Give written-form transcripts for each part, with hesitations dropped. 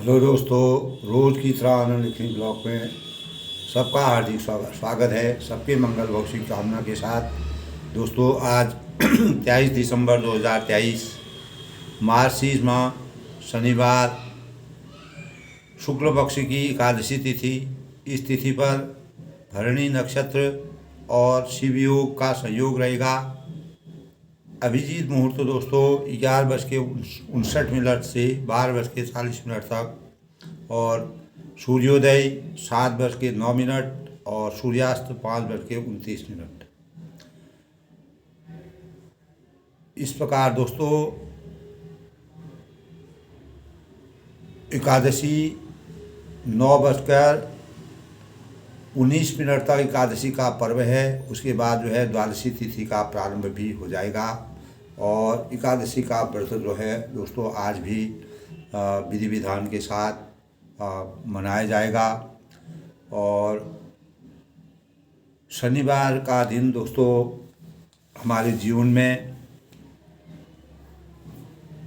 Hello दोस्तों, रोज़ की तरह आनंद लिखनी ब्लॉग में सबका हार्दिक स्वागत है। सबके मंगल भविष्य की कामना के साथ दोस्तों, आज 23 दिसंबर 2023 मार्गशीर्ष माह शनिवार शुक्ल पक्ष की एकादशी तिथि। इस तिथि पर भरणी नक्षत्र और शिव योग का संयोग रहेगा। अभिजीत मुहूर्त दोस्तों 11:59 से 12:40 तक और सूर्योदय 7:09 और सूर्यास्त 5:29। इस प्रकार दोस्तों एकादशी 9:19 तक एकादशी का पर्व है। उसके बाद जो है द्वादशी तिथि का प्रारंभ भी हो जाएगा और एकादशी का व्रत जो है दोस्तों आज भी विधि विधान के साथ मनाया जाएगा। और शनिवार का दिन दोस्तों हमारे जीवन में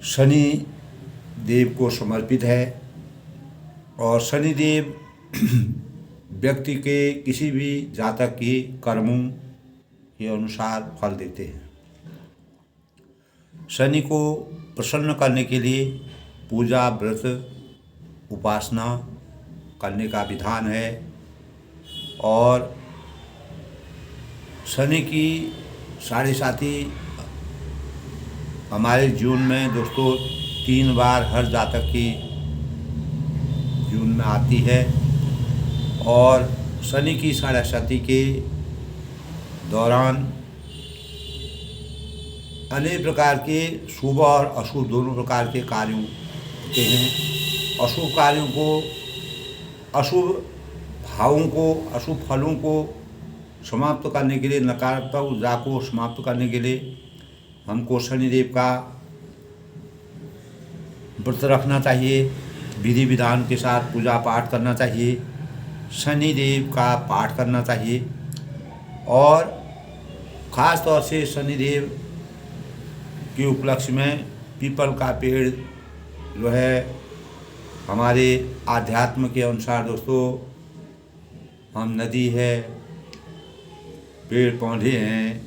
शनि देव को समर्पित है और शनि देव व्यक्ति के किसी भी जातक के कर्मों के अनुसार फल देते हैं। शनि को प्रसन्न करने के लिए पूजा व्रत उपासना करने का विधान है और शनि की साढ़े साथी हमारे जीवन में दोस्तों 3 बार हर जातक की जीवन में आती है और शनि की साढ़े साथी के दौरान अनेक प्रकार के शुभ और अशुभ दोनों प्रकार के कार्यों होते हैं। अशुभ कार्यों को, अशुभ भावों को, अशुभ फलों को समाप्त करने के लिए, नकारात्मक ऊर्जा को समाप्त करने के लिए हमको शनिदेव का व्रत रखना चाहिए। विधि विधान के साथ पूजा पाठ करना चाहिए, शनिदेव का पाठ करना चाहिए और ख़ास तौर से शनिदेव के उपलक्ष्य में पीपल का पेड़ जो है हमारे आध्यात्म के अनुसार दोस्तों हम नदी है, पेड़ पौधे हैं,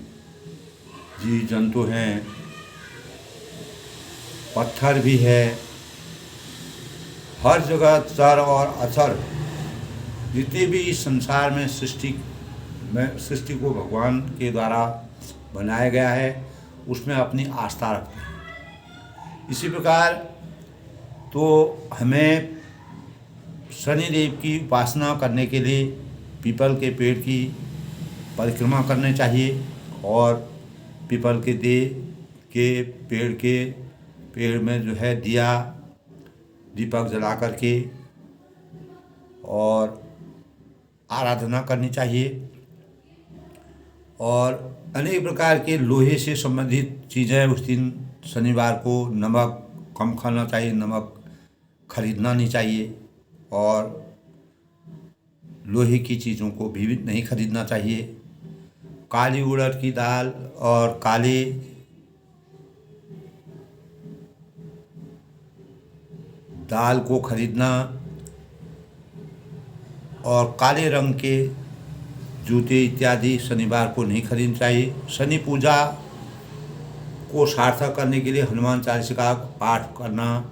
जीव जंतु हैं, पत्थर भी है, हर जगह चर और अचर जितने भी इस संसार में सृष्टि को भगवान के द्वारा बनाया गया है उसमें अपनी आस्था रखते हैं। इसी प्रकार तो हमें शनिदेव की उपासना करने के लिए पीपल के पेड़ की परिक्रमा करनी चाहिए और पीपल के पेड़ में जो है दिया दीपक जला करके और आराधना करनी चाहिए। और अनेक प्रकार के लोहे से संबंधित चीज़ें उस दिन शनिवार को नमक कम खाना चाहिए, नमक खरीदना नहीं चाहिए और लोहे की चीज़ों को भी नहीं खरीदना चाहिए। काली उड़द की दाल और काले दाल को खरीदना और काले रंग के जूते इत्यादि शनिवार को नहीं खरीदना चाहिए। शनि पूजा को सार्थक करने के लिए हनुमान चालीसा का पाठ करना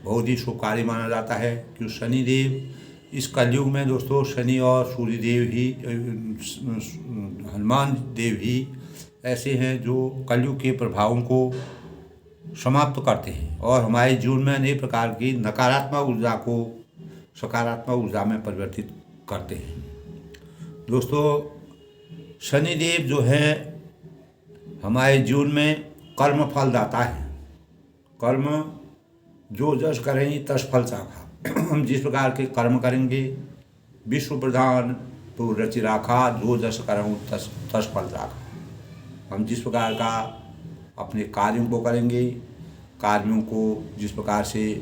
बहुत ही शुभ कार्य माना जाता है, क्योंकि शनिदेव इस कलयुग में दोस्तों शनि और सूर्यदेव ही, हनुमान देव ही ऐसे हैं जो कलयुग के प्रभावों को समाप्त करते हैं और हमारे जीवन में अनेक प्रकार की नकारात्मक ऊर्जा को सकारात्मक ऊर्जा में परिवर्तित करते हैं। दोस्तों शनिदेव जो है हमारे जीवन में कर्म फल दाता है। कर्म जो जस करेंगे तस फल चाखा। हम जिस प्रकार के कर्म करेंगे, विश्व प्रधान तो रचि राखा, जो जस करूँ तस फल चाखा। हम जिस प्रकार का अपने कार्यों को करेंगे, कार्यों को जिस प्रकार से,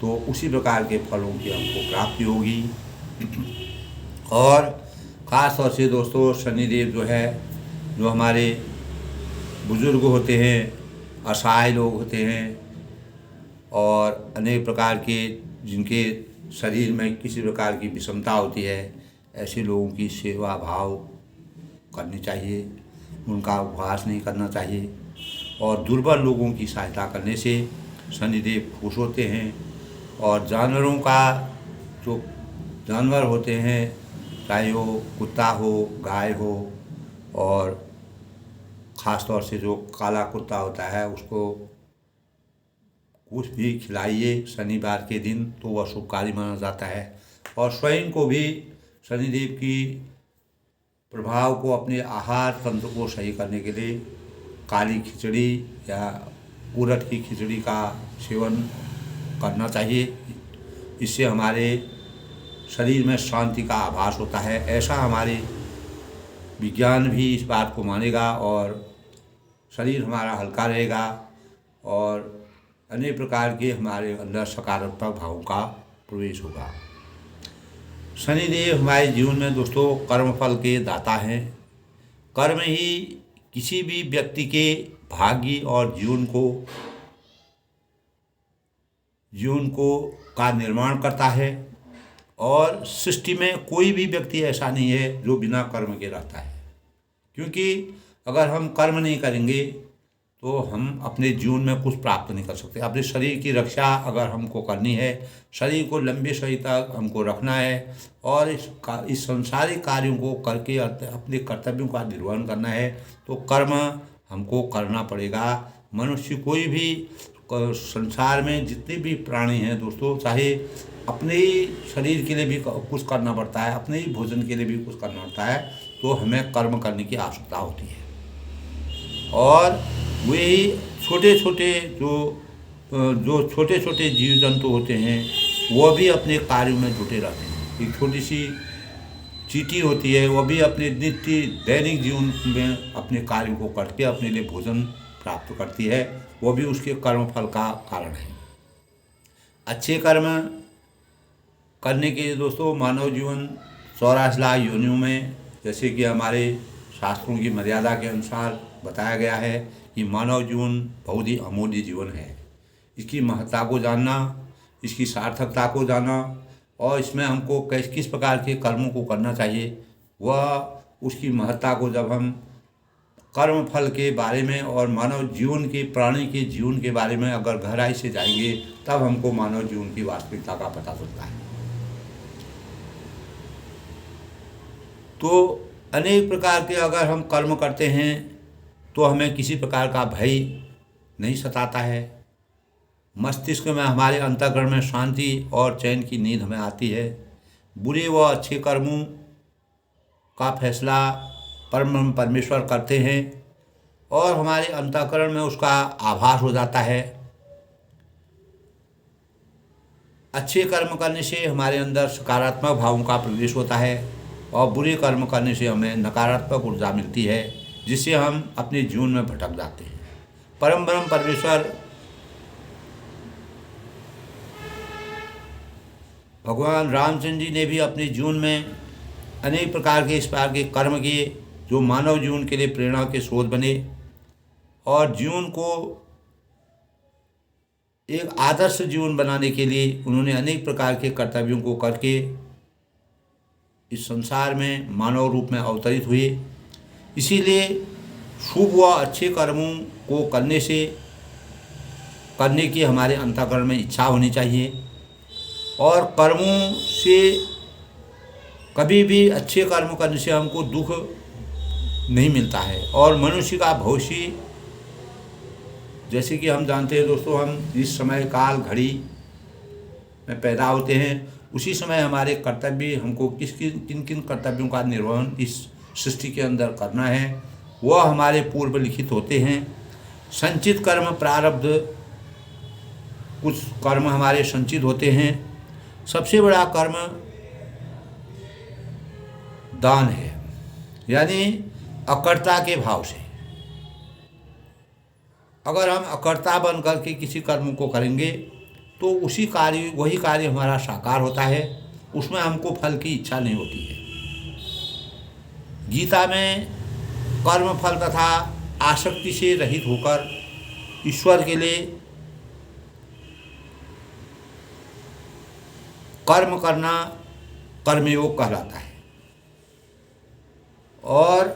तो उसी प्रकार के फलों की हमको प्राप्ति होगी। और ख़ास तौर से दोस्तों शनिदेव जो है, जो हमारे बुजुर्ग होते हैं, असहाय लोग होते हैं और अनेक प्रकार के जिनके शरीर में किसी प्रकार की विषमता होती है, ऐसे लोगों की सेवा भाव करनी चाहिए, उनका उपहास नहीं करना चाहिए। और दुर्बल लोगों की सहायता करने से शनिदेव खुश होते हैं। और जानवरों का, जो जानवर होते हैं, चाहे वो कुत्ता हो, गाय हो, और ख़ास तौर से जो काला कुत्ता होता है उसको कुछ भी खिलाइए शनिवार के दिन, तो वह शुभकारी माना जाता है। और स्वयं को भी शनिदेव की प्रभाव को अपने आहार तंत्र को सही करने के लिए काली खिचड़ी या उड़द की खिचड़ी का सेवन करना चाहिए। इससे हमारे शरीर में शांति का आभास होता है। ऐसा हमारे विज्ञान भी इस बात को मानेगा और शरीर हमारा हल्का रहेगा और अनेक प्रकार के हमारे अंदर सकारात्मक भावों का प्रवेश होगा। शनिदेव हमारे जीवन में दोस्तों कर्मफल के दाता हैं। कर्म ही किसी भी व्यक्ति के भाग्य और जीवन को का निर्माण करता है। और सृष्टि में कोई भी व्यक्ति ऐसा नहीं है जो बिना कर्म के रहता है, क्योंकि अगर हम कर्म नहीं करेंगे तो हम अपने जीवन में कुछ प्राप्त नहीं कर सकते। अपने शरीर की रक्षा अगर हमको करनी है, शरीर को लंबे समय तक हमको रखना है और इस संसारिक कार्यों को करके अपने कर्तव्यों का निर्वहन करना है, तो कर्म हमको करना पड़ेगा। मनुष्य कोई भी संसार में जितने भी प्राणी हैं दोस्तों, चाहे अपने ही शरीर के लिए भी कुछ करना पड़ता है, अपने ही भोजन के लिए भी कुछ करना पड़ता है, तो हमें कर्म करने की आवश्यकता होती है। और वही छोटे छोटे जो छोटे छोटे जीव जंतु होते हैं वो भी अपने कार्यों में जुटे रहते हैं। एक छोटी सी चींटी होती है, वो भी अपने नित्य दैनिक जीवन में अपने कार्यों को करके अपने लिए भोजन प्राप्त करती है, वो भी उसके कर्म फल का कारण है। अच्छे कर्म करने के लिए दोस्तों मानव जीवन 84 लाख योनियों में, जैसे कि हमारे शास्त्रों की मर्यादा के अनुसार बताया गया है कि मानव जीवन बहुत ही अमूल्य जीवन है। इसकी महत्ता को जानना, इसकी सार्थकता को जानना और इसमें हमको किस प्रकार के कर्मों को करना चाहिए, वह उसकी महत्ता को जब हम कर्म फल के बारे में और मानव जीवन के, प्राणी के जीवन के बारे में अगर गहराई से जाएंगे, तब हमको मानव जीवन की वास्तविकता का पता चलता है। तो अनेक प्रकार के अगर हम कर्म करते हैं तो हमें किसी प्रकार का भय नहीं सताता है। मस्तिष्क में, हमारे अंतःकरण में शांति और चैन की नींद हमें आती है। बुरे व अच्छे कर्मों का फैसला परम परमेश्वर करते हैं और हमारे अंतःकरण में उसका आभास हो जाता है। अच्छे कर्म करने से हमारे अंदर सकारात्मक भावों का प्रवेश होता है और बुरे कर्म करने से हमें नकारात्मक ऊर्जा मिलती है, जिससे हम अपने जीवन में भटक जाते हैं। परम ब्रह्म परमेश्वर भगवान रामचंद्र जी ने भी अपने जीवन में अनेक प्रकार के इस प्रकार के कर्म किए जो मानव जीवन के लिए प्रेरणा के स्रोत बने और जीवन को एक आदर्श जीवन बनाने के लिए उन्होंने अनेक प्रकार के कर्तव्यों को करके इस संसार में मानव रूप में अवतरित हुए। इसीलिए शुभ व अच्छे कर्मों को करने की हमारे अंतःकरण में इच्छा होनी चाहिए और कर्मों से कभी भी अच्छे कर्म करने से हमको दुख नहीं मिलता है। और मनुष्य का भविष्य, जैसे कि हम जानते हैं दोस्तों, हम इस समय काल घड़ी में पैदा होते हैं, उसी समय हमारे कर्तव्य, हमको किन किन कर्तव्यों का निर्वहन इस सृष्टि के अंदर करना है, वह हमारे पूर्व लिखित होते हैं। संचित कर्म प्रारब्ध, कुछ कर्म हमारे संचित होते हैं। सबसे बड़ा कर्म दान है, यानी अकर्ता के भाव से। अगर हम अकर्ता बन करके किसी कर्म को करेंगे तो वही कार्य हमारा साकार होता है, उसमें हमको फल की इच्छा नहीं होती है। गीता में कर्म फल तथा आसक्ति से रहित होकर ईश्वर के लिए कर्म करना कर्मयोग कहलाता है। और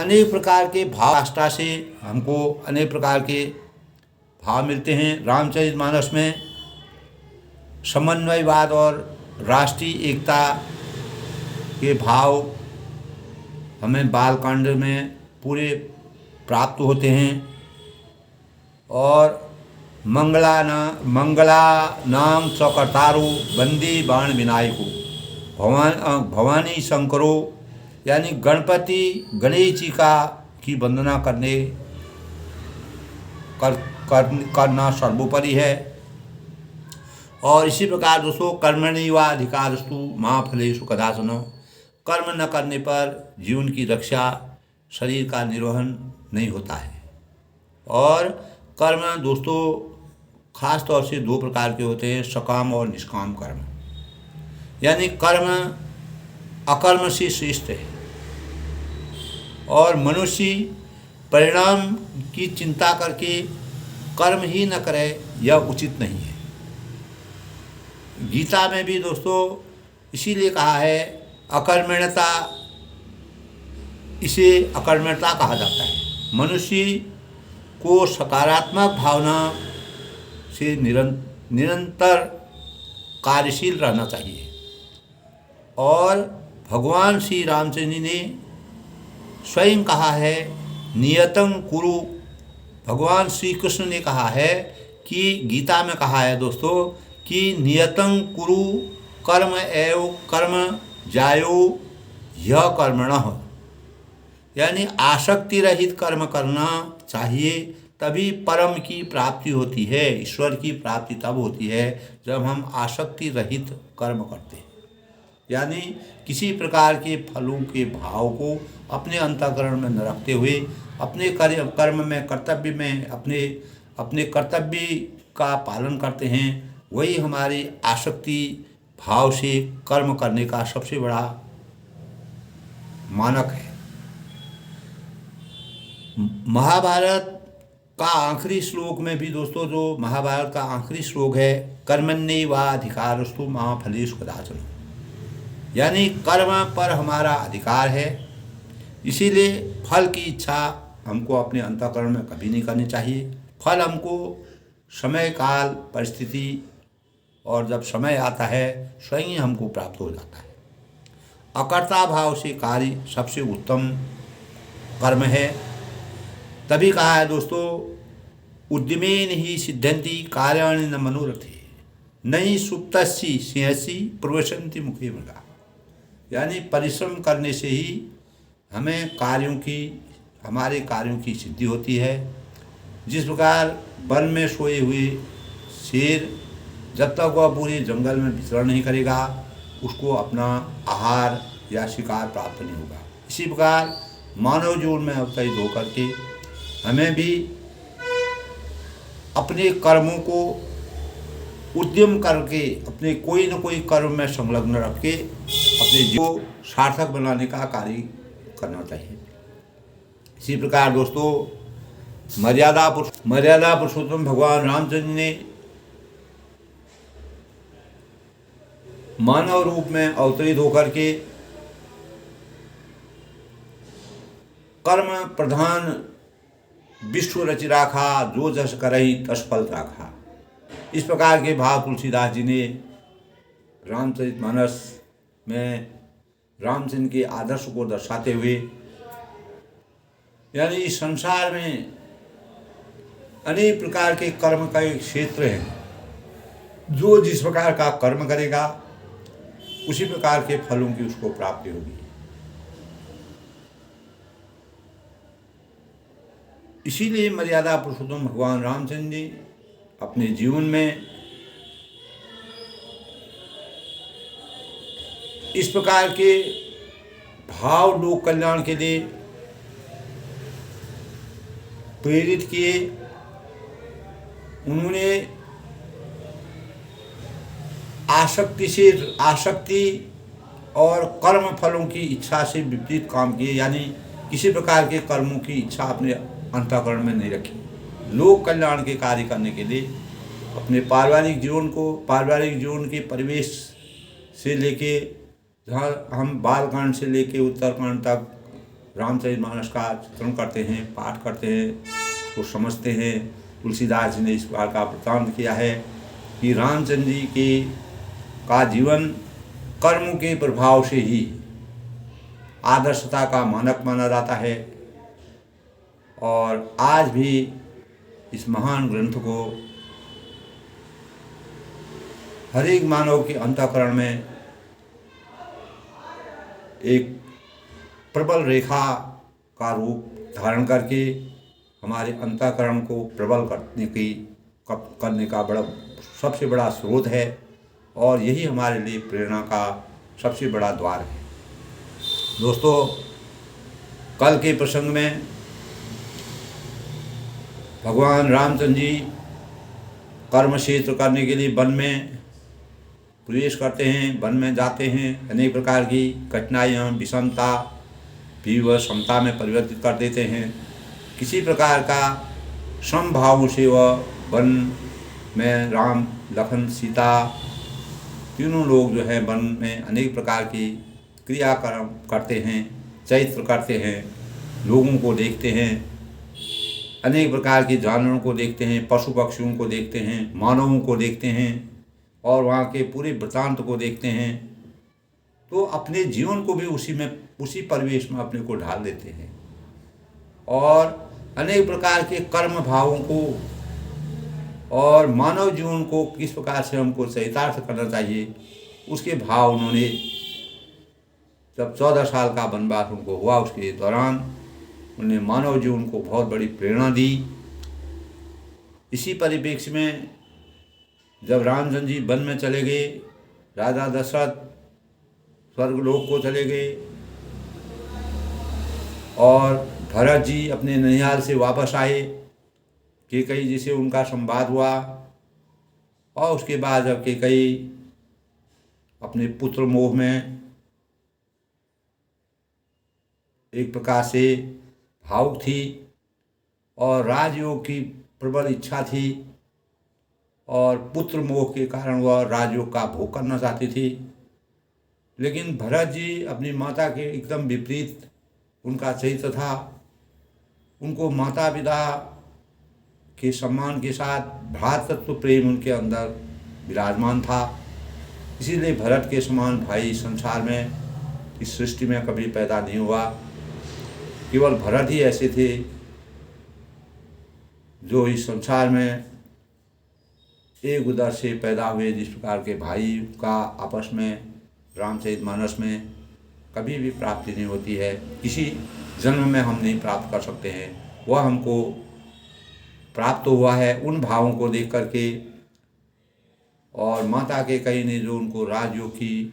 अनेक प्रकार के भाव आस्था से हमको अनेक प्रकार के भाव मिलते हैं। रामचरितमानस में समन्वयवाद और राष्ट्रीय एकता के भाव हमें बालकांड में पूरे प्राप्त होते हैं। और मंगला नाम स्वकर्तारो वंदे बाण विनायको भवानी शंकरो, यानी गणपति गणेश जी की वंदना करना सर्वोपरि है। और इसी प्रकार दोस्तों कर्मण्येवाधिकारस्तु मा फलेषु कदाचन, कर्म न करने पर जीवन की रक्षा, शरीर का निर्वहन नहीं होता है। और कर्म दोस्तों खास तौर से दो प्रकार के होते हैं, सकाम और निष्काम कर्म। यानी कर्म अकर्म से श्रेष्ठ है और मनुष्य परिणाम की चिंता करके कर्म ही न करे यह उचित नहीं है। गीता में भी दोस्तों इसीलिए कहा है अकर्मण्यता, इसे अकर्मण्यता कहा जाता है। मनुष्य को सकारात्मक भावना से निरंतर कार्यशील रहना चाहिए। और भगवान श्री रामचंद्र जी ने स्वयं कहा है नियतं कुरु, भगवान श्री कृष्ण ने कहा है कि गीता में कहा है दोस्तों कि नियतं कुरु कर्म एव कर्म जायो यह कर्मणः, यानी आसक्ति रहित कर्म करना चाहिए, तभी परम की प्राप्ति होती है। ईश्वर की प्राप्ति तब होती है जब हम आसक्ति रहित कर्म करते हैं। यानी किसी प्रकार के फलों के भाव को अपने अंतःकरण में न रखते हुए अपने कर्म में कर्तव्य में अपने कर्तव्य का पालन करते हैं। वही हमारी आसक्ति भाव से कर्म करने का सबसे बड़ा मानक है। महाभारत का आखिरी श्लोक में भी दोस्तों, जो महाभारत का आखिरी श्लोक है कर्मण्येवाधिकारस्तु मा फलेषु कदाचन, यानी कर्म पर हमारा अधिकार है, इसीलिए फल की इच्छा हमको अपने अंतःकरण में कभी नहीं करनी चाहिए। फल हमको समय काल परिस्थिति और जब समय आता है स्वयं ही हमको प्राप्त हो जाता है। अकर्ता भाव से कार्य सबसे उत्तम कर्म है। तभी कहा है दोस्तों उद्यमेन ही सिद्धंति कार्याणि न मनोरथे नहीं सुप्तस्य सिंहसि प्रवशन्ति मुखे मृगा, यानी परिश्रम करने से ही हमारे कार्यों की सिद्धि होती है। जिस प्रकार वन में सोए हुए शेर जब तक वह पूरे जंगल में विचरण नहीं करेगा उसको अपना आहार या शिकार प्राप्त नहीं होगा, इसी प्रकार मानव जीवन में अवतरित होकर के हमें भी अपने कर्मों को उद्यम करके अपने कोई न कोई कर्म में संलग्न रख के अपने जीवन को सार्थक बनाने का कार्य करना चाहिए। इसी प्रकार दोस्तों मर्यादा पुरुषोत्तम भगवान रामचंद्र ने मानव रूप में अवतरित होकर के कर्म प्रधान विश्व रचि राखा जो जस करहि तस फल राखा। इस प्रकार के भाव तुलसीदास जी ने रामचरितमानस में रामचंद्र के आदर्श को दर्शाते हुए, यानी इस संसार में अनेक प्रकार के कर्म का एक क्षेत्र है, जो जिस प्रकार का कर्म करेगा उसी प्रकार के फलों की उसको प्राप्ति होगी। इसीलिए मर्यादा पुरुषोत्तम भगवान रामचंद्र जी अपने जीवन में इस प्रकार के भाव लोक कल्याण के लिए प्रेरित किए। उन्होंने आसक्ति और कर्म फलों की इच्छा से विपरीत काम किए, यानी किसी प्रकार के कर्मों की इच्छा अपने अंतःकरण में नहीं रखी। लोक कल्याण के कार्य करने के लिए अपने पारिवारिक जीवन के परिवेश से लेके, जहाँ हम बालकांड से लेके उत्तरकांड तक रामचरितमानस का चित्रण करते हैं, पाठ करते हैं, उसको समझते हैं। तुलसीदास जी ने इस बात का वृत्तांत किया है कि रामचंद्र जी का जीवन कर्म के प्रभाव से ही आदर्शता का मानक माना जाता है। और आज भी इस महान ग्रंथ को हर एक मानव के अंतःकरण में एक प्रबल रेखा का रूप धारण करके हमारे अंतःकरण को प्रबल करने का सबसे बड़ा स्रोत है, और यही हमारे लिए प्रेरणा का सबसे बड़ा द्वार है। दोस्तों, कल के प्रसंग में भगवान रामचंद्र जी कर्म क्षेत्र करने के लिए वन में प्रवेश करते हैं, वन में जाते हैं। अनेक प्रकार की कठिनाइयाँ, विषमता भी वह समता में परिवर्तित कर देते हैं। किसी प्रकार का समभाव से वह वन में राम, लखन, सीता तीनों लोग जो है वन में अनेक प्रकार की क्रियाकर्म करते हैं, चरित्र करते हैं, लोगों को देखते हैं, अनेक प्रकार के जानवरों को देखते हैं, पशु पक्षियों को देखते हैं, मानवों को देखते हैं और वहाँ के पूरे वृत्तांत को देखते हैं। तो अपने जीवन को भी उसी परिवेश में अपने को ढाल देते हैं और अनेक प्रकार के कर्म भावों को और मानव जीवन को किस प्रकार से हमको चरितार्थ करना चाहिए, उसके भाव उन्होंने जब 14 साल का वनवास उनको हुआ, उसके दौरान उन्होंने मानव जीवन को बहुत बड़ी प्रेरणा दी। इसी परिप्रेक्ष्य में जब रामचंद्र जी वन में चले गए, राजा दशरथ स्वर्गलोक को चले गए और भरत जी अपने ननिहाल से वापस आए, कैकेयी जी से उनका संवाद हुआ। और उसके बाद जब कैकेयी अपने पुत्र मोह में एक प्रकार से भावुक थी और राजयोग की प्रबल इच्छा थी और पुत्र मोह के कारण वह राजयोग का भोग करना चाहती थी, लेकिन भरत जी अपनी माता के एकदम विपरीत उनका चरित्र था। उनको माता पिता के सम्मान के साथ भ्रातृत्व प्रेम उनके अंदर विराजमान था। इसीलिए भरत के समान भाई संसार में, इस सृष्टि में कभी पैदा नहीं हुआ। केवल भरत ही ऐसे थे जो इस संसार में एक उदर से पैदा हुए। जिस प्रकार के भाई का आपस में रामचरितमानस में कभी भी प्राप्ति नहीं होती है, किसी जन्म में हम नहीं प्राप्त कर सकते हैं, वह हमको प्राप्त हुआ है उन भावों को देख करके। और माता कैकेयी ने जो उनको राजयोग की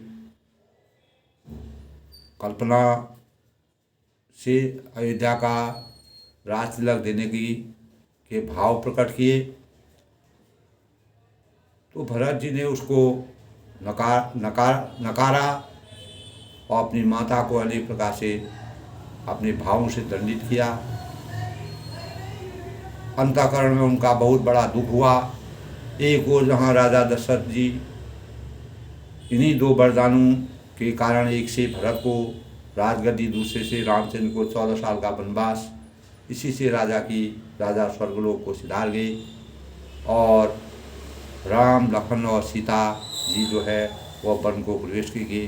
कल्पना से अयोध्या का राज तिलक देने के भाव प्रकट किए, तो भरत जी ने उसको नकारा और अपनी माता को अनेक प्रकार से अपने भावों से दंडित किया। अंतःकरण में उनका बहुत बड़ा दुख हुआ। एक ओर जहाँ राजा दशरथ जी इन्हीं 2 वरदानों के कारण, एक से भरत को राजगद्दी, दूसरे से रामचंद्र को 14 साल का वनवास, इसी से राजा स्वर्गलोक को सिधार गए और राम, लखन और सीता जी जो है वह वन को प्रवेश किए।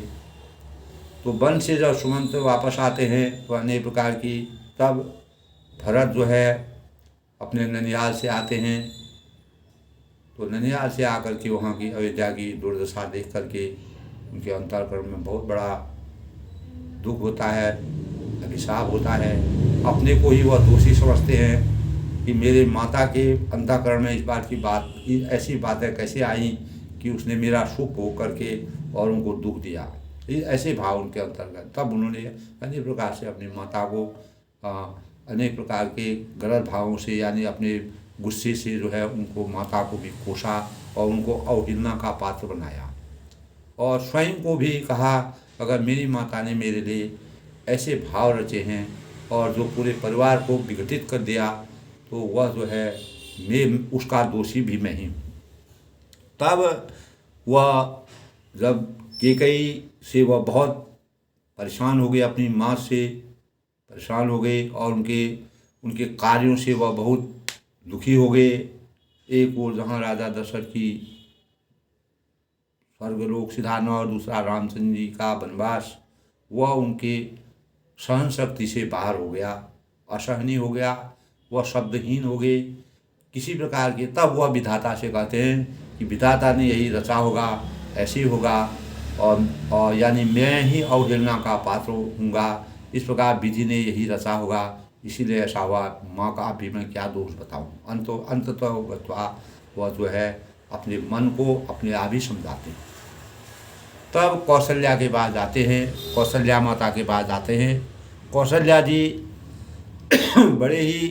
तो वन से जब सुमंत वापस आते हैं तो अनेक प्रकार की, तब भरत जो है अपने ननिहाल से आते हैं। तो ननिहाल से आकर के वहाँ की अयोध्या की दुर्दशा देख करके उनके अंतःकरण में बहुत बड़ा दुख होता है, अभिशाप होता है। अपने को ही वह दोषी समझते हैं कि मेरे माता के अंतःकरण में इस बात की ऐसी बातें कैसे आई कि उसने मेरा सुख भोग करके और उनको दुख दिया, ये ऐसे भाव उनके अंतर्गत। तब उन्होंने अनेक प्रकार से अपनी माता को अनेक प्रकार के गलत भावों से, यानी अपने गुस्से से जो है उनको, माता को भी कोसा और उनको अवहेलना का पात्र बनाया। और स्वयं को भी कहा, अगर मेरी माता ने मेरे लिए ऐसे भाव रचे हैं और जो पूरे परिवार को विघटित कर दिया, तो वह जो है मैं उसका दोषी भी मैं ही हूँ। तब वह जब कैकई से वह बहुत परेशान हो गए, अपनी माँ से परेशान हो गए और उनके उनके कार्यों से वह बहुत दुखी हो गए। एक ओर जहाँ राजा दशरथ की स्वर्गलोक सिधारना और दूसरा रामचंद्र जी का वनवास, वह उनके सहन शक्ति से बाहर हो गया, असहनीय हो गया, वह शब्दहीन हो गए किसी प्रकार के। तब वह विधाता से कहते हैं कि विधाता ने यही रचा होगा, ऐसे ही होगा, और यानी मैं ही अवहेलना का पात्र हूँगा, इस प्रकार विधि ने यही रचा होगा, इसीलिए ऐसा हुआ। माँ का भी मैं क्या दोष बताऊँ। अंततः वह जो है अपने मन को अपने आप ही समझाते हैं। तब कौशल्या के पास जाते हैं, कौशल्या माता के पास जाते हैं। कौशल्या जी बड़े ही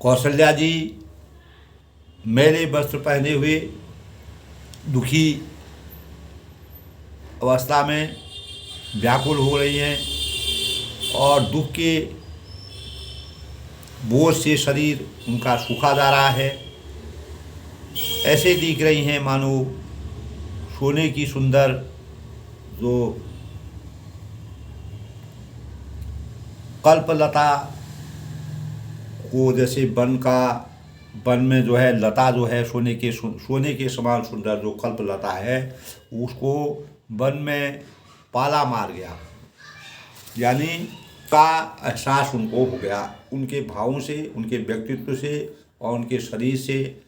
कौशल्या जी मैले वस्त्र पहने हुए दुखी अवस्था में व्याकुल हो रही हैं और दुख के बोझ से शरीर उनका सूखा जा रहा है। ऐसे दिख रही हैं मानो सोने की सुंदर जो कल्पलता को, जैसे वन में जो है लता जो है सोने के समान सुंदर जो कल्पलता है, उसको वन में पाला मार गया, यानी का एहसास उनको हो गया। उनके भावों से, उनके व्यक्तित्व से और उनके शरीर से,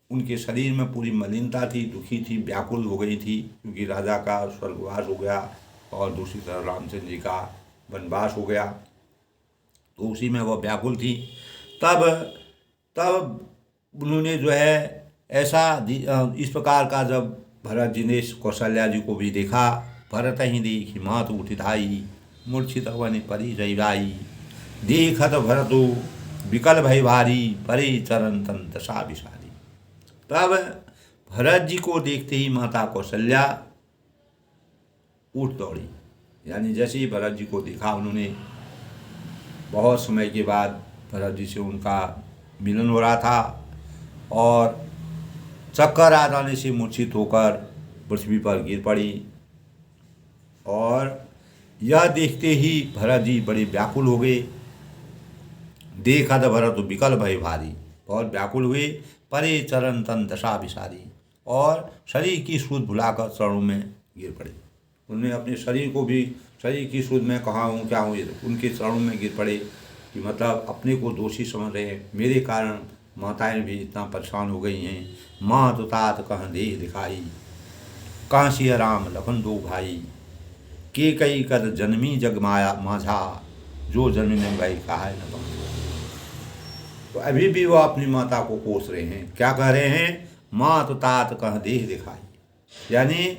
उनके शरीर में पूरी मलिनता थी, दुखी थी, व्याकुल हो गई थी, क्योंकि राजा का स्वर्गवास हो गया और दूसरी तरफ रामचंद्र जी का वनवास हो गया, तो उसी में वह व्याकुल थी। तब उन्होंने जो है ऐसा इस प्रकार का जब भरत जी ने कौशल्या जी को भी देखा, भरत ही देखी मातु उठिताई, मूर्छित अवनि परी जयवाई, देखत भरतु विकल भय भारी, परे चरण तन दशा विषारी। तब भरत जी को देखते ही माता कौशल्या उठ दौड़ी, यानी जैसे ही भरत जी को देखा उन्होंने, बहुत समय के बाद भरत जी से उनका मिलन हो रहा था और चक्कर आ जाने से मूर्छित होकर पृथ्वी पर गिर पड़ी। और यह देखते ही भरत जी बड़े व्याकुल हो गए। देखा तो भरत विकल भय भारी, बहुत व्याकुल हुए। परे चरण तन दशा विसारी, और शरीर की सुध भुलाकर चरणों में गिर पड़े। उन्होंने अपने शरीर की सुध में कहाँ हूँ क्या हूँ, उनके चरणों में गिर पड़े कि मतलब अपने को दोषी समझ रहे हैं, मेरे कारण माताएं भी इतना परेशान हो गई हैं। माँ तो तात कहाँ देह दिखाई, कहाँ सिया राम लखन दो भाई, के कई कद जन्मी जग माया माझा, जो जन्मी न गई कहा है न बांझा। तो अभी भी वह अपनी माता को कोस रहे हैं। क्या कह रहे हैं? माँ तो तात कहाँ देह दिखाई, यानी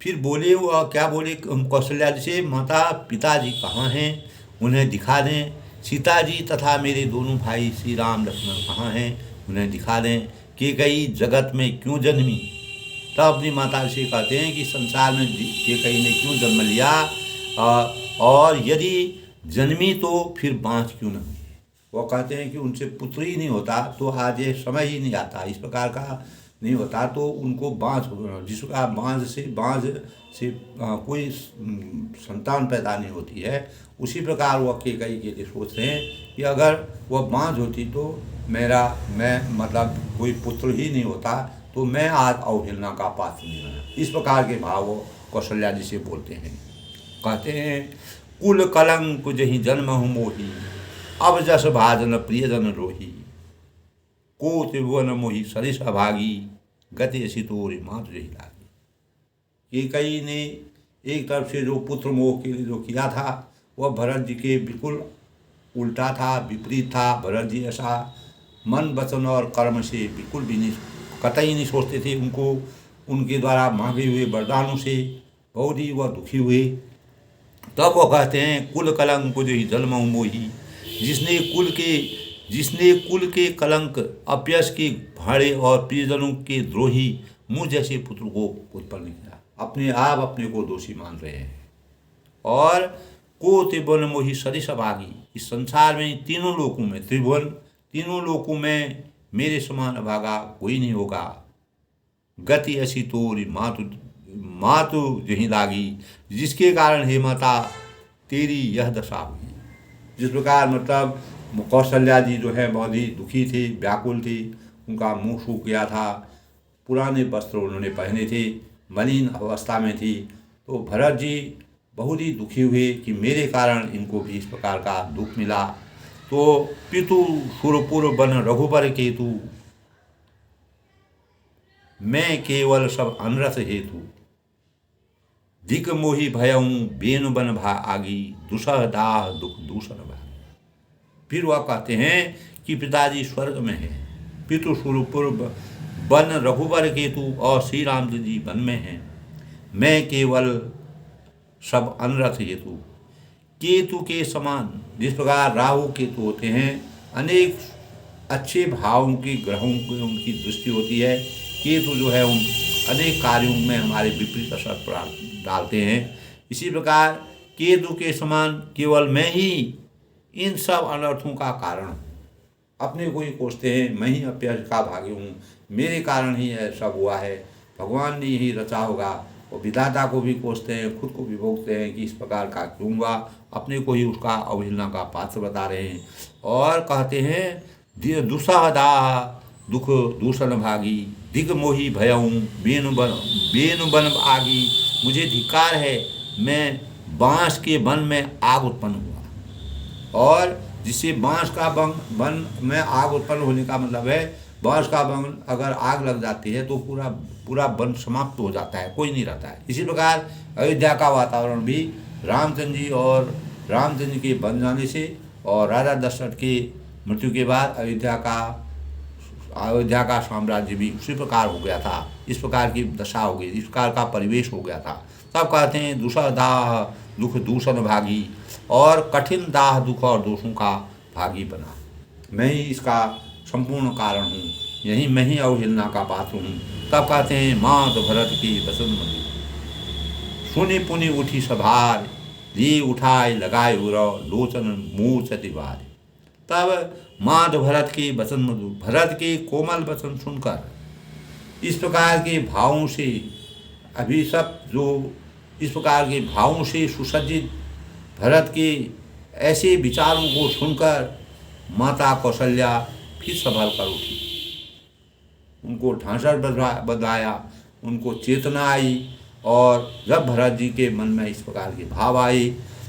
फिर बोले वो क्या बोले कौशल्या जी से, माता पिताजी कहाँ हैं, उन्हें दिखा दें। सीता जी तथा मेरे दोनों भाई श्री राम लक्ष्मण कहाँ हैं, उन्हें दिखा दें। कि कई जगत में क्यों जन्मी, तब अपनी माता से कहते हैं कि संसार में के कई ने क्यों जन्म लिया, और यदि जन्मी तो फिर बाँझ क्यों न हुई। वो कहते हैं कि उनसे पुत्र ही नहीं होता तो आज ये समय ही नहीं आता, इस प्रकार का नहीं होता तो उनको बाँझ, जिसका बाँझ से कोई संतान पैदा नहीं होती है, उसी प्रकार वह कैकई के लिए सोच रहे हैं कि अगर वह बाँझ होती तो मैं मतलब कोई पुत्र ही नहीं होता तो मैं आज अवहेलना का पात्र नहीं बना। इस प्रकार के भाव वो कौशल्या जी से बोलते हैं। कहते हैं कुल कलंक जही जन्म हूँ मोही, अब जस भाजन प्रियजन रोही, को त्रिभुवन मोही सरिस अभागी, गति सितोरी मातु जही लागी। कैकई ने एक तरफ से जो पुत्र मोह के लिए जो किया था वह भरत जी के बिल्कुल उल्टा था, विपरीत था। भरत जी ऐसा मन वचन और कर्म से बिल्कुल भी नहीं, कतई नहीं सोचते थे। उनको उनके द्वारा मांगे हुए वरदानों से बहुत ही वह दुखी हुए। तब वो कहते हैं कुल कलंक जो ही जन्म मोही, जिसने कुल के कलंक अपयश के भाड़े और प्रियजनों के द्रोही मुझ जैसे पुत्र को उत्पन्न किया। अपने आप अपने को दोषी मान रहे हैं। और को त्रिभुवन मोही सरिस अभागी, इस संसार में तीनों लोकों में, त्रिभुवन तीनों लोकों में मेरे समान अभागा कोई नहीं होगा। गति ऐसी तोरी मातु जहीं लागी, जिसके कारण हे माता तेरी यह दशा हुई। जिस प्रकार मतलब कौशल्या जी जो है बहुत ही दुखी थी, व्याकुल थी, उनका मुंह सूख गया था, पुराने वस्त्र उन्होंने पहने थे, मलिन अवस्था में थी। तो भरत जी बहुत ही दुखी हुए कि मेरे कारण इनको भी इस प्रकार का दुख मिला। तो पितु सुरपुर बन रघुबर केतु, मैं केवल सब अनरथ हेतु, दिक मोहि भयऊँ बेनु बन भा आगी, दुसह दाह दुख दूषण भागी। फिर वह कहते हैं कि पिताजी स्वर्ग में है, पितु सुरपुर वन रघुबर केतु और श्री रामचंद्र जी वन में हैं, मैं केवल सब अनरथ हेतु। केतु के समान, जिस प्रकार राहु केतु होते हैं, अनेक अच्छे भावों की ग्रहों की उनकी दृष्टि होती है। केतु जो है उन अनेक कार्यों में हमारे विपरीत असर डालते हैं। इसी प्रकार केतु के समान केवल मैं ही इन सब अनर्थों का कारण हूँ। अपने को ही कोसते हैं, मैं ही अपयश का भागी हूँ, मेरे कारण ही यह सब हुआ है, भगवान ने ही रचा होगा। और विधाता को भी कोसते हैं, खुद को भी भोगते हैं कि इस प्रकार का क्यों हुआ, अपने को ही उसका अवहेलना का पात्र बता रहे हैं। और कहते हैं दुसहदा दुख दूषण भागी, दिग मोही भयऊँ बेनु बन आगी। मुझे धिक्कार है, मैं बांस के वन में आग उत्पन्न हुआ। और जिससे बांस का वन में आग उत्पन्न होने का मतलब है, बांस का वन अगर आग लग जाती है तो पूरा वन समाप्त हो जाता है, कोई नहीं रहता है। इसी प्रकार अयोध्या का वातावरण भी रामचंद्र जी के बन जाने से और राजा दशरथ की मृत्यु के बाद अयोध्या का साम्राज्य भी उसी प्रकार हो गया था। इस प्रकार की दशा हो गई, इस प्रकार का परिवेश हो गया था। तब कहते हैं दूसरा दाह दुख दूषण भागी, और कठिन दाह दुख और दोषों का भागी बना। मैं ही इसका संपूर्ण कारण हूँ, यही मैं ही अवहेलना का पात्र हूँ। तब कहते हैं मात भरत की बसंत मधु, सुनि पुनि उठी सभार, लिए उठाए लगाए उरव, लोचन मूर्छति बार। तब मात भरत की बसंत मधु, भरत के कोमल वचन सुनकर इस प्रकार के भावों से अभिशप्त, जो इस प्रकार के भावों से सुसज्जित भरत के ऐसे विचारों को सुनकर माता कौशल्या फिर संभल कर उठी। उनको ढांढस बदलाया, उनको चेतना आई। और जब भरत जी के मन में इस प्रकार के भाव आए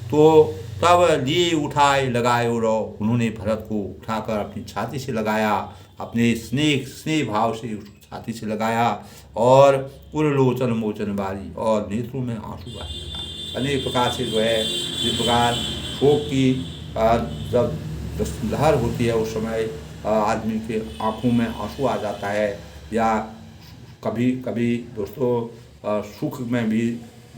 तो तब लिए उठाए लगाए उड़ो, उन्होंने भरत को उठाकर अपनी छाती से लगाया, अपने स्नेह भाव से उसको छाती से लगाया। और उर्लोचन मोचन बारी, और नेत्रों में आंसू आने लगा। अनेक प्रकार से जो है, जिस प्रकार शोक की जब लहर होती है उस समय आदमी के आँखों में आंसू आ जाता है, या कभी कभी दोस्तों सुख में भी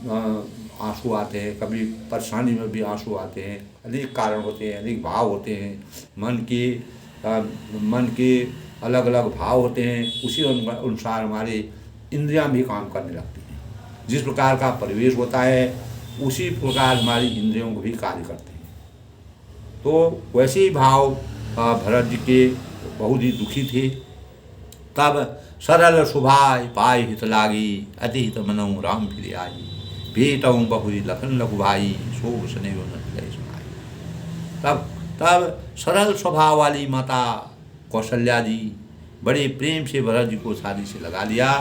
आंसू आते हैं, कभी परेशानी में भी आंसू आते हैं। अनेक कारण होते हैं, अनेक भाव होते हैं, मन के अलग अलग भाव होते हैं। उसी अनुसार हमारे इंद्रियां भी काम करने लगती हैं। जिस प्रकार का परिवेश होता है उसी प्रकार हमारी इंद्रियों को भी कार्य करते हैं। तो वैसे ही भाव भरत जी के बहुत ही दुखी थे। तब सरल सुभाय पाय हित लागी, अति हित मनऊ राम फिर आई, भेटऊँ बहुरी लखन लघु भाई, शोभ स्नेह न हृदय समाई। तब सरल स्वभाव वाली माता कौशल्या जी बड़े प्रेम से भरत जी को शादी से लगा लिया।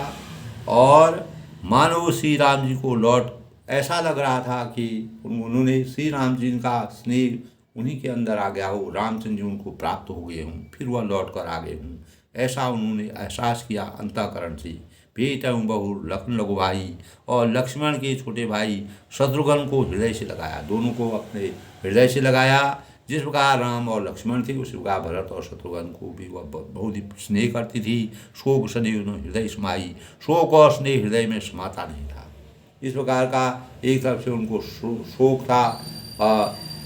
और मानो श्री राम जी को ऐसा लग रहा था कि उन्होंने श्री राम जी का स्नेह उन्हीं के अंदर आ गया हो, रामचंद्र जी उनको प्राप्त हो गए हों, फिर वह लौट कर आ गए हों, ऐसा उन्होंने एहसास किया अंतःकरण से। भेटऊँ बहु लखन लघु भाई, और लक्ष्मण के छोटे भाई शत्रुघ्न को हृदय से लगाया, दोनों को अपने हृदय से लगाया। जिस प्रकार राम और लक्ष्मण थे उसी प्रकार भरत और शत्रुघ्न को भी वह बहुत ही स्नेह करती थी। शोक स्नेह हृदय समाई, शोक और स्नेह हृदय में समाता नहीं था। इस प्रकार का एक तरफ से उनको शोक था,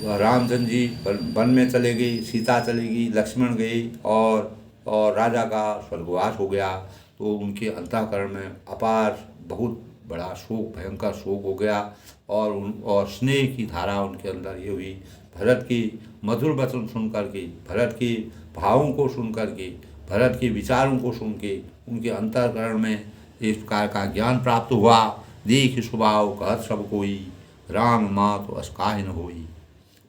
रामचंद्र जी वन में चले गए, सीता चली गई, लक्ष्मण गए और राजा का स्वर्गवास हो गया। तो उनके अंतःकरण में अपार बहुत बड़ा शोक, भयंकर शोक हो गया। और स्नेह की धारा उनके अंदर ये हुई, भरत की मधुर वचन सुन करके, भरत के भावों को सुन करके भरत के विचारों को सुन के उनके अंतःकरण में इस प्रकार का ज्ञान प्राप्त हुआ। देख स्वभाव कहत सब कोई, राम मात अस काहि न होई।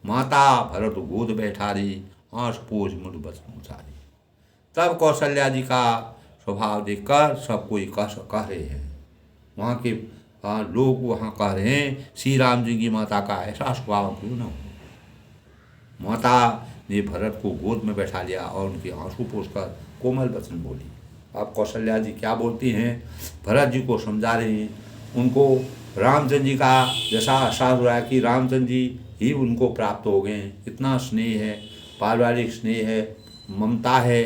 माता भरत गोद बैठारी, आँस पोष मुद बचन उचारी। तब कौशल्या जी का स्वभाव देखकर सब कोई कह रहे हैं, वहाँ के लोग वहाँ कह रहे हैं श्री राम जी की माता का ऐसा स्वभाव क्यों न हो। माता ने भरत को गोद में बैठा लिया और उनके आंसू पोंछकर कोमल वचन बोली। अब कौशल्या जी क्या बोलती हैं, भरत जी को समझा रही हैं। उनको रामचंद्र जी का जैसा एहसास हो रहा है कि रामचंद्र जी ही उनको प्राप्त हो गए हैं। इतना स्नेह है, पारिवारिक स्नेह है, ममता है।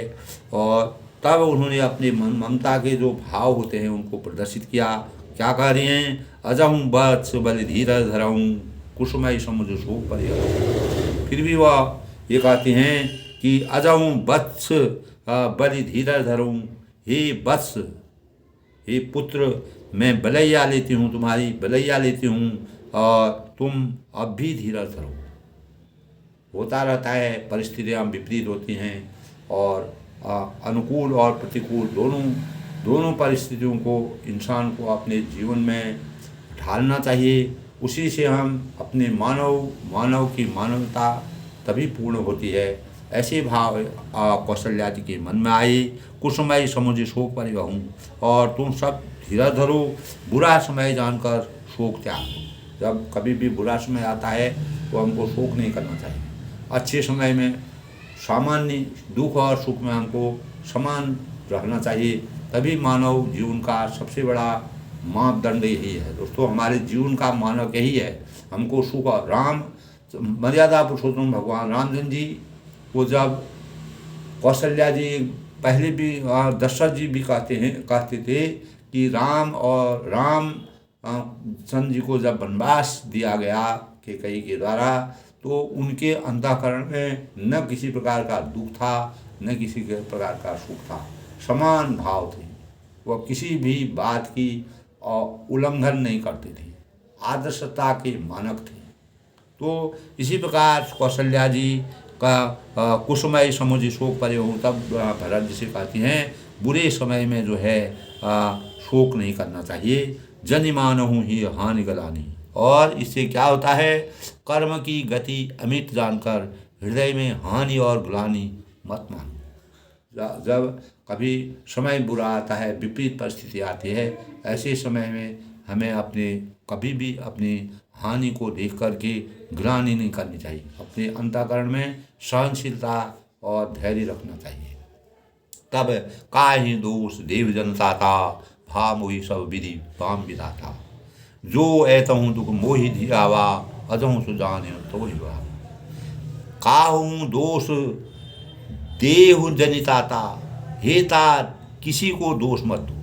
और तब उन्होंने अपने ममता के जो भाव होते हैं उनको प्रदर्शित किया। क्या कह रही हैं, अजहूँ वत्स बलि धीरज धरऊँ, कुसुमय समुद्र शोक परिहरऊँ। फिर भी वह ये कहती हैं कि अजहूँ वत्स बलि धीरज धरऊँ, हे वत्स, हे पुत्र, मैं बलैया लेती हूँ, तुम्हारी बलैया लेती हूँ और तुम अब भी धीरज धरो। होता रहता है, परिस्थितियाँ विपरीत होती हैं और अनुकूल और प्रतिकूल दोनों परिस्थितियों को इंसान को अपने जीवन में ढालना चाहिए। उसी से हम अपने मानव की मानवता तभी पूर्ण होती है। ऐसे भाव कौशल्या जी के मन में आए। कुसुमय समुझ शोक परिवहूँ, और तुम सब धीरज धरो, बुरा समय जानकर शोक त्याग। जब कभी भी बुरा समय आता है तो हमको शोक नहीं करना चाहिए। अच्छे समय में सामान्य दुख और सुख में हमको समान रहना चाहिए। तभी मानव जीवन का सबसे बड़ा मापदंड यही है दोस्तों। हमारे जीवन का मानक यही है, हमको सुख। और राम मर्यादा पुरुषोत्तम भगवान रामचंद्र जी को जब कौशल्या जी पहले भी दशरथ जी भी कहते थे कि राम चंद्र जी को जब वनवास दिया गया कैकेयी के द्वारा, तो उनके अंतःकरण में न किसी प्रकार का दुख था न किसी प्रकार का सुख था। समान भाव थे। वह किसी भी बात की उल्लंघन नहीं करते थे, आदर्शता के मानक थे। तो इसी प्रकार कौशल्या जी का कुसुमय समुझ शोक परिवहूँ, तब भरत जी से कहती हैं बुरे समय में जो है शोक नहीं करना चाहिए। जनि मानहूँ ही हानि गलानी। और इससे क्या होता है, कर्म की गति अमित जानकर हृदय में हानि और ग्लानि मत मानो। जब कभी समय बुरा आता है, विपरीत परिस्थिति आती है, ऐसे समय में हमें कभी भी अपनी हानि को देख कर के ग्लानि नहीं करनी चाहिए। अपने अंतःकरण में सहनशीलता और धैर्य रखना चाहिए। तब काहि दोष देव जनता था, भा मोहि सब विधि काम विधाता। जो ऐतहूँ दुख मोहि धियावा, अजहूँ सुजाने तो ही बा। काहूँ दोष देव जनिताता, हेता किसी को दोष मत दो।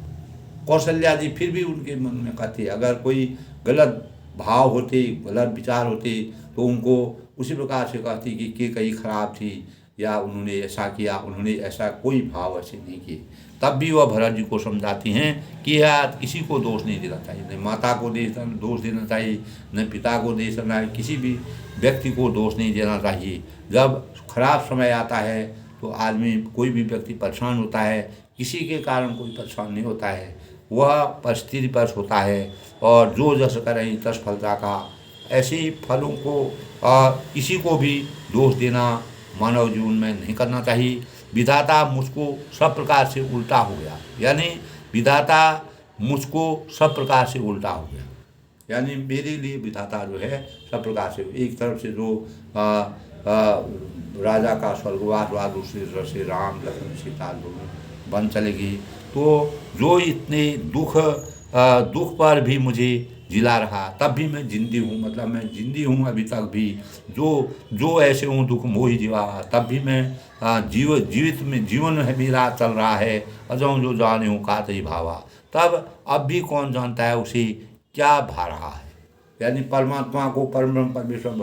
कौशल्या जी फिर भी उनके मन में कहते, अगर कोई गलत भाव होते, गलत विचार होते, तो उनको उसी प्रकार से कहती कि कैकेयी खराब थी या उन्होंने ऐसा किया, उन्होंने ऐसा कोई भाव ऐसे नहीं किए। तब भी वह भरत जी को समझाती हैं कि यार किसी को दोष नहीं देना चाहिए, न माता को दोष देना चाहिए, न पिता को दोष देना चाहिए, किसी भी व्यक्ति को दोष नहीं देना चाहिए। जब खराब समय आता है तो आदमी, कोई भी व्यक्ति परेशान होता है, किसी के कारण कोई परेशान नहीं होता है, वह परिस्थिति पर होता है। और जो जस करें तस फलता का, ऐसे ही फलों को किसी को भी दोष देना मानव जीवन में नहीं करना चाहिए। विधाता मुझको सब प्रकार से उल्टा हो गया, यानी विधाता मुझको सब प्रकार से उल्टा हो गया, यानी मेरे लिए विधाता जो है सब प्रकार से, एक तरफ से जो राजा का स्वर्गवास हुआ, दूसरी तरफ से राम लक्ष्मण सीता दोनों बन चलेगी। तो जो इतने दुख पर भी मुझे जिला रहा, तब भी मैं जिंदी हूँ, मतलब मैं जिंदी हूँ अभी तक भी। जो ऐसे हूँ दुख मोहि जीवा, तब भी मैं जीवन है मेरा चल रहा है। अजहूँ जो जाने हूँ कात ही भावा, तब अब भी कौन जानता है उसे क्या भा रहा है। यानी परमात्मा को, परम परमेश्वर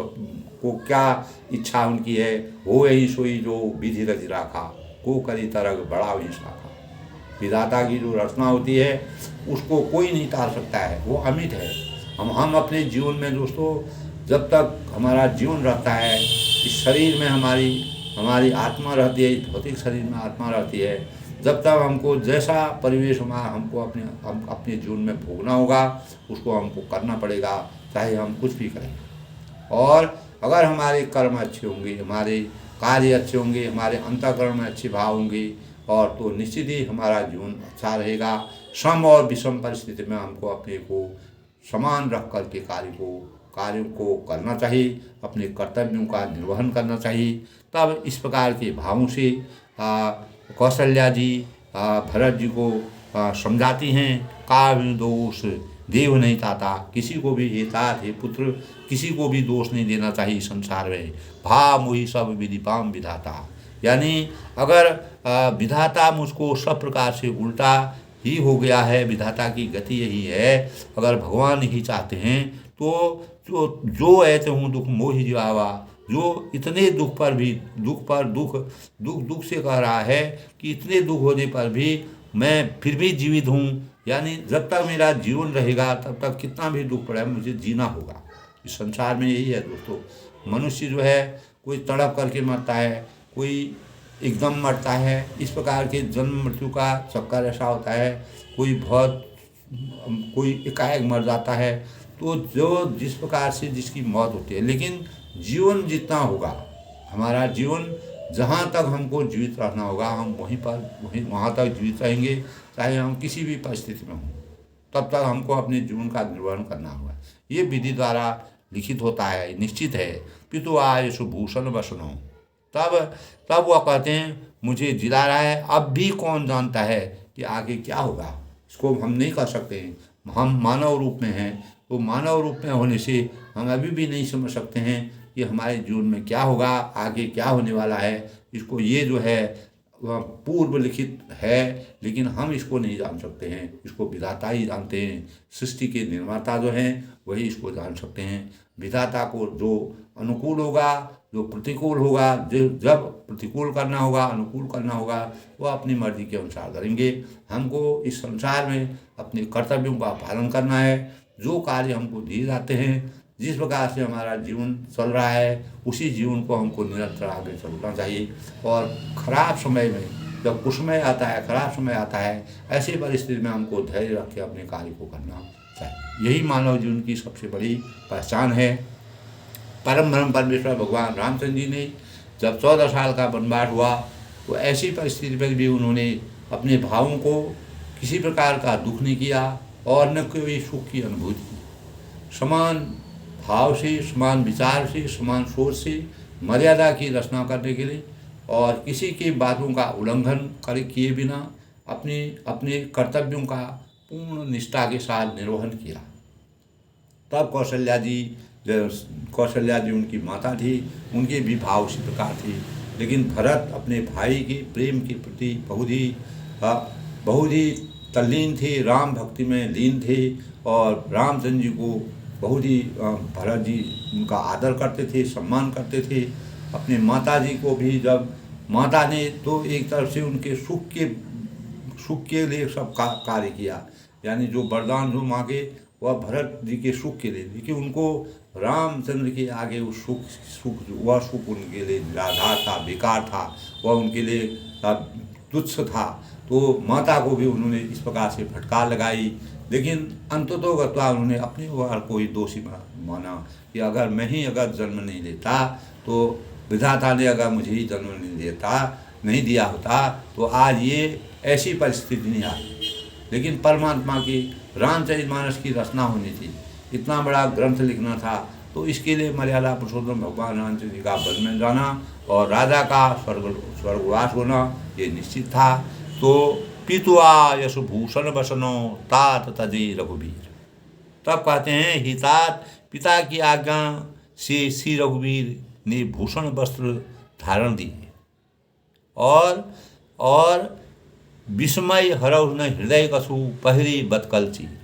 को क्या इच्छा उनकी है, हो यही सोई जो विधि रच राखा, को करी तरग बड़ा ही शाखा। विधाता की जो रचना होती है उसको कोई नहीं टाल सकता है, वो अमिट है। हम अपने जीवन में दोस्तों, जब तक हमारा जीवन रहता है, इस शरीर में हमारी आत्मा रहती है, इस भौतिक शरीर में आत्मा रहती है, जब तक हमको जैसा परिवेश हमारा हमको हम अपने जीवन में भोगना होगा उसको हमको करना पड़ेगा, चाहे हम कुछ भी करें। और अगर हमारे कर्म अच्छे होंगे, हमारे कार्य अच्छे होंगे, हमारे अंतःकरण में अच्छे भाव होंगे और तो निश्चित ही हमारा जीवन अच्छा रहेगा। सम और विषम परिस्थिति में हमको अपने को समान रख कर के कार्यों को करना चाहिए, अपने कर्तव्यों का निर्वहन करना चाहिए। तब इस प्रकार के भावों से कौशल्या जी भरत जी को समझाती हैं, काव्य दोष देव नहीं ताता, किसी को भी हे तात हे पुत्र, किसी को भी दोष नहीं देना चाहिए संसार में। भा मुहि सब विधिपाम विधाता, यानी अगर विधाता मुझको सब प्रकार से उल्टा ही हो गया है, विधाता की गति यही है, अगर भगवान ही चाहते हैं तो जो ऐसे हूँ दुख मोहि जीवावा, जो इतने दुख पर भी दुख से कह रहा है कि इतने दुख होने पर भी मैं फिर भी जीवित हूँ, यानी जब तक मेरा जीवन रहेगा तब तक कितना भी दुख पड़े मुझे जीना होगा। इस संसार में यही है दोस्तों, मनुष्य जो है कोई तड़प करके मरता है, कोई एकदम मरता है, इस प्रकार के जन्म मृत्यु का चक्कर ऐसा होता है, कोई एकाएक मर जाता है। तो जो जिस प्रकार से जिसकी मौत होती है, लेकिन जीवन जितना होगा, हमारा जीवन जहाँ तक हमको जीवित रहना होगा हम वहाँ तक जीवित रहेंगे, चाहे हम किसी भी परिस्थिति में हों, तब तक हमको अपने जीवन का निर्वहन करना होगा। ये विधि द्वारा लिखित होता है, निश्चित है। पितु आय सुभूषण वसनो, तब वह कहते हैं मुझे जिला रहा है, अब भी कौन जानता है कि आगे क्या होगा, इसको हम नहीं कर सकते हैं। हम मानव रूप में हैं, तो मानव रूप में होने से हम अभी भी नहीं समझ सकते हैं कि हमारे जीवन में क्या होगा, आगे क्या होने वाला है। इसको ये जो है वह पूर्व लिखित है, लेकिन हम इसको नहीं जान सकते हैं, इसको विधाता ही जानते हैं। सृष्टि के निर्माता जो हैं वही इसको जान सकते हैं। विधाता को जो अनुकूल होगा, जो प्रतिकूल होगा, जब प्रतिकूल करना होगा, अनुकूल करना होगा, वह अपनी मर्जी के अनुसार करेंगे। हमको इस संसार में अपने कर्तव्यों का पालन करना है। जो कार्य हमको दिए जाते हैं, जिस प्रकार से हमारा जीवन चल रहा है, उसी जीवन को हमको निरंतर आगे चलना चाहिए। और खराब समय में, जब कुसमय आता है, खराब समय आता है, ऐसी परिस्थिति में हमको धैर्य रख के अपने कार्य को करना चाहिए। यही मानव जीवन की सबसे बड़ी पहचान है। परम ब्रह्म परमेश्वर भगवान रामचंद्र जी ने जब 14 साल का वनवास हुआ, तो ऐसी परिस्थिति में भी उन्होंने अपने भावों को किसी प्रकार का दुख नहीं किया और न कोई सुख की अनुभूति की। समान भाव से, समान विचार से, समान सोच से मर्यादा की रचना करने के लिए और किसी की बातों का उल्लंघन किए बिना अपने कर्तव्यों का पूर्ण निष्ठा के साथ निर्वहन किया। तब कौशल्या जी उनकी माता थी, उनके भी भाव उसी प्रकार थे। लेकिन भरत अपने भाई के प्रेम के प्रति बहुत ही तल्लीन थे, राम भक्ति में लीन थे और रामचंद्र जी को बहुत ही भरत जी उनका आदर करते थे, सम्मान करते थे। अपने माता जी को भी, जब माता ने तो एक तरफ से उनके सुख के लिए सब कार्य किया, यानी जो वरदान जो मांगे वह भरत जी के सुख के लिए, लेकिन उनको रामचंद्र के आगे वो सुख उनके लिए निराधार था, बेकार था, वह उनके लिए तुच्छ था। तो माता को भी उन्होंने इस प्रकार से फटकार लगाई, लेकिन अंततोगत्वा उन्होंने अपने ओर को ही दोषी माना कि अगर मैं ही जन्म नहीं लेता, तो विधाता ने अगर मुझे ही जन्म नहीं दिया होता तो आज ये ऐसी परिस्थिति नहीं आई। लेकिन परमात्मा की रामचरितमानस की रचना होनी थी, इतना बड़ा ग्रंथ लिखना था, तो इसके लिए मर्यादा पुरुषोत्तम भगवान रामचंद्र जी का वन में जाना और राजा का स्वर्गवास होना ये निश्चित था। तो पितुआ यशभूषण बसनो तात तजे रघुवीर, तब कहते हैं हितात पिता की आज्ञा से श्री रघुवीर ने भूषण वस्त्र धारण दिए और विस्मय हरौ न हृदय कसु पहरी बतकल चीर,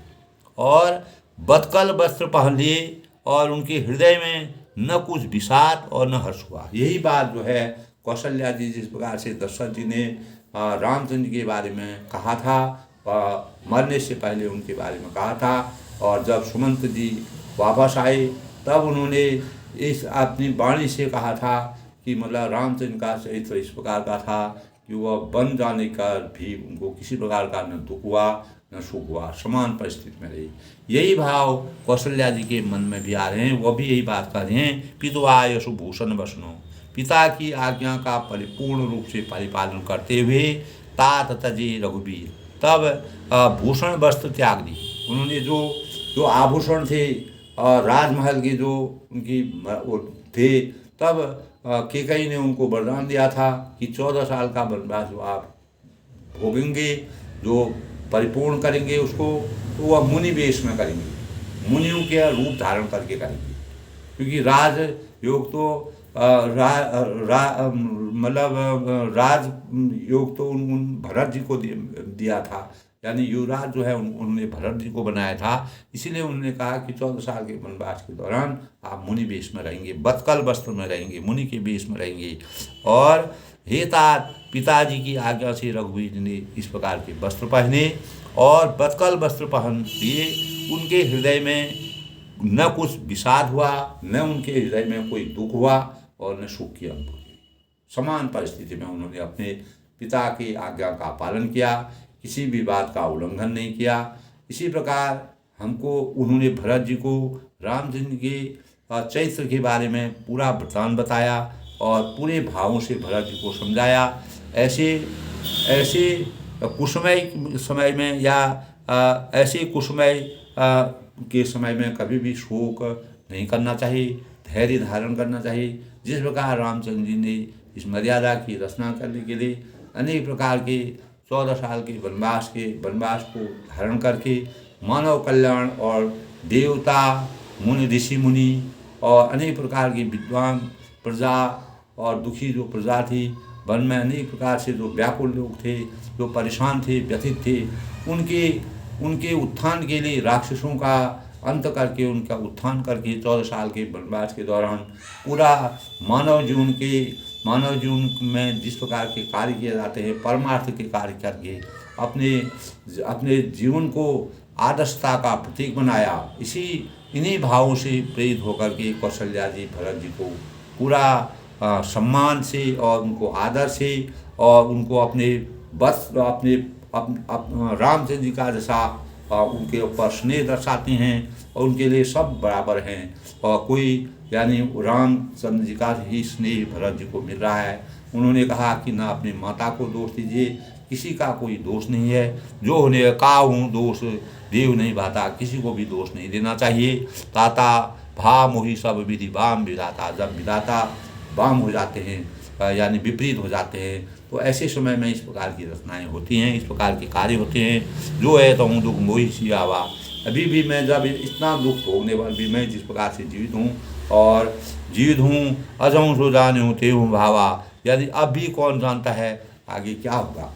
और बतकल वस्त्र पहन लिए और उनके हृदय में न कुछ विषाद और न हर्ष हुआ। यही बात जो है कौशल्या जी जिस प्रकार से दशरथ जी ने रामचंद्र के बारे में कहा था, मरने से पहले उनके बारे में कहा था, और जब सुमंत जी वापस आए तब उन्होंने इस अपनी वाणी से कहा था कि मतलब रामचंद्र का चरित्र इस प्रकार का था कि वह बन जाने का भी उनको किसी प्रकार का न दुख हुआ न सुख हुआ, समान परिस्थिति में रही। यही भाव कौशल्या जी के मन में भी आ रहे हैं। वह भी यही बात कर रहे हैं, पितुआ यशु भूषण वसनो, पिता की आज्ञा का परिपूर्ण रूप से परिपालन करते हुए तात तजे रघुबीर, तब भूषण वस्त्र त्याग दी। उन्होंने जो जो आभूषण थे राजमहल के जो उनकी वो थे, तब कैकेयी ने उनको वरदान दिया था कि 14 साल का वनवास जो आप भोगेंगे, जो परिपूर्ण करेंगे उसको, तो वह मुनि वेश में करेंगे, मुनियों के रूप धारण करके करेंगे। क्योंकि राज योग तो मतलब राज योग तो उन भरत जी को दिया था, यानी युवराज जो है उन्होंने भरत जी को बनाया था। इसीलिए उन्होंने कहा कि 14 साल के वनवास के दौरान आप मुनि वेश में रहेंगे, बतकल वस्त्र में रहेंगे, मुनि के वेश में रहेंगे। और हे तात, पिताजी की आज्ञा से रघुवीर ने इस प्रकार के वस्त्र पहने और बतकल वस्त्र पहन लिए। उनके हृदय में न कुछ विषाद हुआ, न उनके हृदय में कोई दुख हुआ और न सुख की अनुभूति। समान परिस्थिति में उन्होंने अपने पिता की आज्ञा का पालन किया, किसी भी बात का उल्लंघन नहीं किया। इसी प्रकार हमको उन्होंने भरत जी को रामचंद्र के चरित्र के बारे में पूरा वृत्तांत बताया और पूरे भावों से भरत जी को समझाया। ऐसे कुसुमय समय में या ऐसे कुसुमय के समय में कभी भी शोक नहीं करना चाहिए, धैर्य धारण करना चाहिए। जिस प्रकार रामचंद्र जी ने इस मर्यादा की रचना करने के लिए अनेक प्रकार के 14 साल के वनवास को धारण करके मानव कल्याण और देवता, मुनि, ऋषि मुनि और अनेक प्रकार की विद्वान प्रजा और दुखी जो प्रजा थी, वन में अनेक प्रकार से जो व्याकुल लोग थे, जो परेशान थे, व्यथित थे, उनके उत्थान के लिए राक्षसों का अंत करके, उनका उत्थान करके 14 साल के वनवास के दौरान पूरा मानव जीवन में जिस प्रकार के कार्य किए जाते हैं, परमार्थ के कार्य करके अपने जीवन को आदर्शता का प्रतीक बनाया। इन्हीं भावों से प्रेरित होकर के कौशल्या जी भरत जी को पूरा सम्मान से और उनको आदर से और उनको अपने रामचंद्र जी का जैसा उनके ऊपर स्नेह दर्शाते हैं और उनके लिए सब बराबर हैं। और कोई यानी रामचंद्र जी का ही स्नेह भरत जी को मिल रहा है। उन्होंने कहा कि ना अपनी माता को दोष दीजिए, किसी का कोई दोष नहीं है, जो होने का हूँ दोष देव नहीं भाता, किसी को भी दोष नहीं देना चाहिए। ताता भा मोहि सब विधि वाम विधाता, जब विधाता वाम हो जाते हैं यानी विपरीत हो जाते हैं, तो ऐसे समय में इस प्रकार की रचनाएं होती हैं, इस प्रकार के कार्य होते हैं। जो है तो दुख मोहि सियावा, अभी भी मैं जब इतना दुख भोगने पर भी मैं जिस प्रकार से जीवित हूँ और जीवित हूँ, अजहूँ सो जाने हूँ ते हूँ भावा, यदि अब भी कौन जानता है आगे क्या होगा।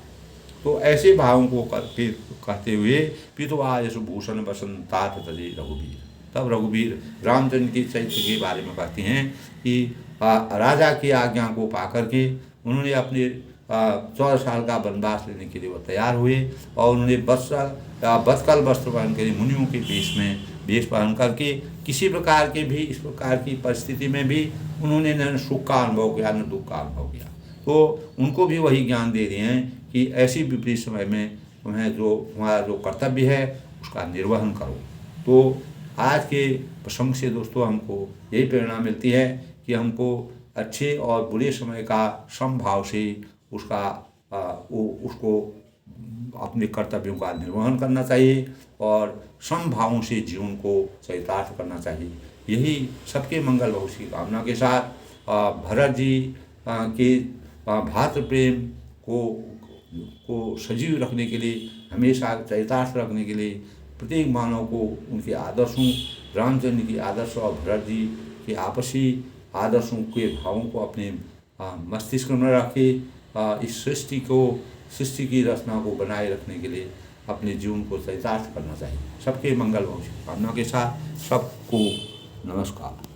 तो ऐसे भावों को कहते हुए पितुआ यशु भूषण वसन तात तजे रघुवीर, तब रघुवीर रामचंद्र के चरित्र के बारे में कहते हैं कि राजा की आज्ञा को पाकर के उन्होंने अपने 14 साल का वनवास लेने के लिए वो तैयार हुए और उन्होंने बतकल वस्त्र पहन कर मुनियों के वेश पहन करके किसी प्रकार के भी इस प्रकार की परिस्थिति में भी उन्होंने न सुख का अनुभव किया न दुख का अनुभव किया। तो उनको भी वही ज्ञान दे रहे हैं कि ऐसी विपरीत समय में तुम्हें तुम्हारा जो कर्तव्य है उसका निर्वहन करो। तो आज के प्रसंग से दोस्तों हमको यही प्रेरणा मिलती है कि हमको अच्छे और बुरे समय का समभाव से उसको अपने कर्तव्यों का निर्वहन करना चाहिए और समभावों से जीवन को चरितार्थ करना चाहिए। यही सबके मंगल भविष्य की कामना के साथ भरत जी के भातृ प्रेम को सजीव रखने के लिए, हमेशा चरितार्थ रखने के लिए प्रत्येक मानव को उनके आदर्शों, रामचंद्र के आदर्श और भरत जी के आपसी आदर्शों के भावों को अपने मस्तिष्क में रखे इस सृष्टि की रचना को बनाए रखने के लिए अपने जीवन को चरितार्थ करना चाहिए। सबके मंगल भविष्य कामना के साथ सबको नमस्कार।